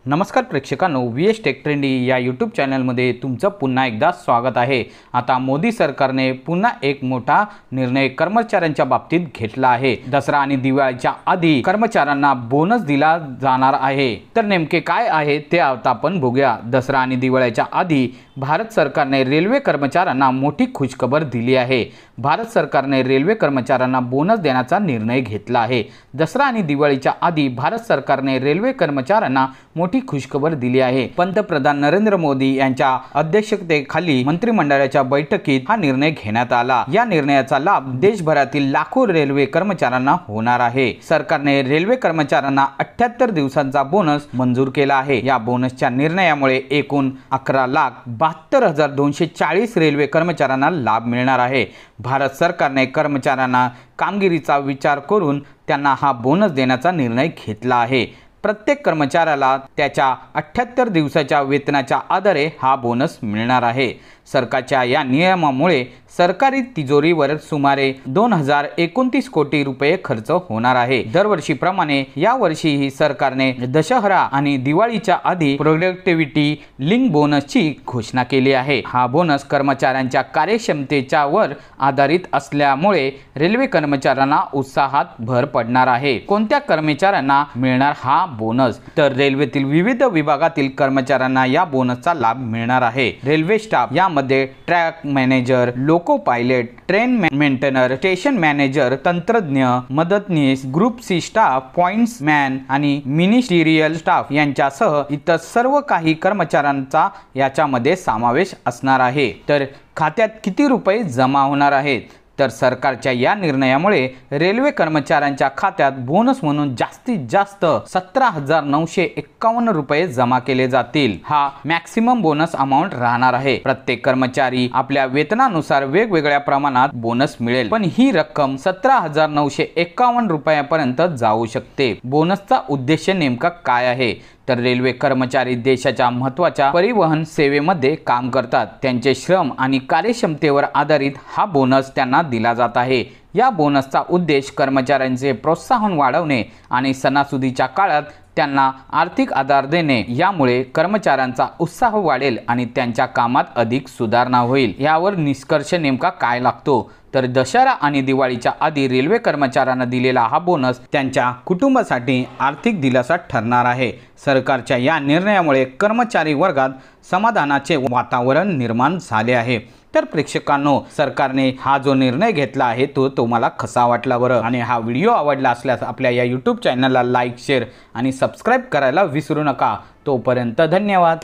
नमस्कार प्रेक्षकांनो, VS take trendy या YouTube चॅनलमध्ये तुमचं पुन्हा एकदा स्वागत आहे। आता मोदी सरकारने पुन्हा एक मोठा निर्णय कर्मचाऱ्यांच्या बाबतीत घेतला आहे। दसरा आणि दिवाळीच्या आधी कर्मचाऱ्यांना बोनस दिला जाणार आहे। तर नेमके काय आहे ते आता आपण बघूया। दसरा आणि दिवाळीच्या आधी भारत सरकारने रेल्वे कर्मचाऱ्यांना मोठी खुशखबर दिली आहे। भारत सरकारने रेल्वे कर्मचाऱ्यांना बोनस देण्याचा निर्णय घेतला आहे। दसरा आणि दिवाळीच्या आधी भारत सरकारने रेल्वे कर्मचाऱ्यांना मोठी खुशखबर दिली आहे। पंतप्रधान नरेंद्र मोदी यांच्या अध्यक्षतेखाली मंत्रिमंडळाच्या बैठकीत हा निर्णय घेण्यात आला। या निर्णयाचा लाभ देशभरातील लाखो रेल्वे कर्मचाऱ्यांना होणार आहे। सरकारने रेल्वे कर्मचाऱ्यांना 78 दिवसांचा बोनस मंजूर केला आहे। या बोनसच्या निर्णयामुळे एकूण 11,72,240 रेल्वे कर्मचाऱ्यांना लाभ मिळणार आहे। भारत सरकारने कर्मचाऱ्यांना कामगिरीचा विचार करून त्यांना हा बोनस देण्याचा निर्णय घेतला आहे। प्रत्येक कर्मचाऱ्याला त्याच्या 78 दिवसाच्या वेतनाच्या आधारे हा बोनस मिळणार आहे। सरकारच्या या नियमामुळे सरकारी तिजोरीवर सुमारे 2029 कोटी रुपये खर्च होणार आहे। दरवर्षीप्रमाणे यावर्षीही सरकारने दशहरा आणि दिवाळीच्या आधी प्रोडक्टिव्हिटी लिंक बोनसची घोषणा केली आहे। हा बोनस कर्मचाऱ्यांच्या कार्यक्षमतेच्या वर आधारित असल्यामुळे रेल्वे कर्मचाऱ्यांना उत्साहात भर पडणार आहे। कोणत्या कर्मचाऱ्यांना मिळणार हा बोनस? तर रेल्वेतील विविध विभागातील कर्मचाऱ्यांना या बोनसचा लाभ मिळणार आहे। रेल्वे स्टाफ यामध्ये track manager, loco pilot, train maintainer, station manager, तंत्रज्ञ, मदतनीस, group C staff, pointsman आणि मिनिस्टेरियल स्टाफ यांच्यासह इतर सर्व काही कर्मचाऱ्यांचा याच्यामध्ये समावेश असणार आहे। तर खात्यात किती रुपये जमा होणार आहेत? तर सरकारच्या या निर्णयामुळे रेल्वे कर्मचाऱ्यांच्या खात्यात बोनस म्हणून जास्तीत जास्त 17,951 रुपये जमा केले जातील। हा मॅक्सिमम बोनस अमाउंट राहणार आहे। प्रत्येक कर्मचारी आपल्या वेतनानुसार वेगवेगळ्या प्रमाणात बोनस मिळेल, पण ही रक्कम 17,951 रुपयापर्यंत जाऊ शकते। बोनसचा उद्देश नेमका काय आहे? तर रेल्वे कर्मचारी देशाच्या महत्त्वाच्या परिवहन सेवेमध्ये काम करतात। त्यांचे श्रम आणि कार्यक्षमतेवर आधारित हा बोनस त्यांना दिला जात आहे। या बोनसचा उद्देश कर्मचाऱ्यांचे प्रोत्साहन वाढवणे आणि सणासुदीच्या काळात त्यांना आर्थिक आधार देणे। यामुळे कर्मचाऱ्यांचा उत्साह वाढेल आणि त्यांच्या कामात अधिक सुधारणा होईल। यावर निष्कर्ष नेमका काय लागतो? तर दशहरा आणि दिवाळीच्या आधी रेल्वे कर्मचाऱ्यांना दिलेला हा बोनस त्यांच्या कुटुंबासाठी आर्थिक दिलासा ठरणार आहे। सरकारच्या या निर्णयामुळे कर्मचारी वर्गात समाधानाचे वातावरण निर्माण झाले आहे। तर प्रेक्षकांनो, सरकारने हा जो निर्णय घेतला आहे तो तुम्हाला कसा वाटला बरं? आणि हा व्हिडिओ आवडला असल्यास आपल्या या यूट्यूब चॅनलला लाईक, शेअर आणि सबस्क्राईब करायला विसरू नका। तोपर्यंत धन्यवाद।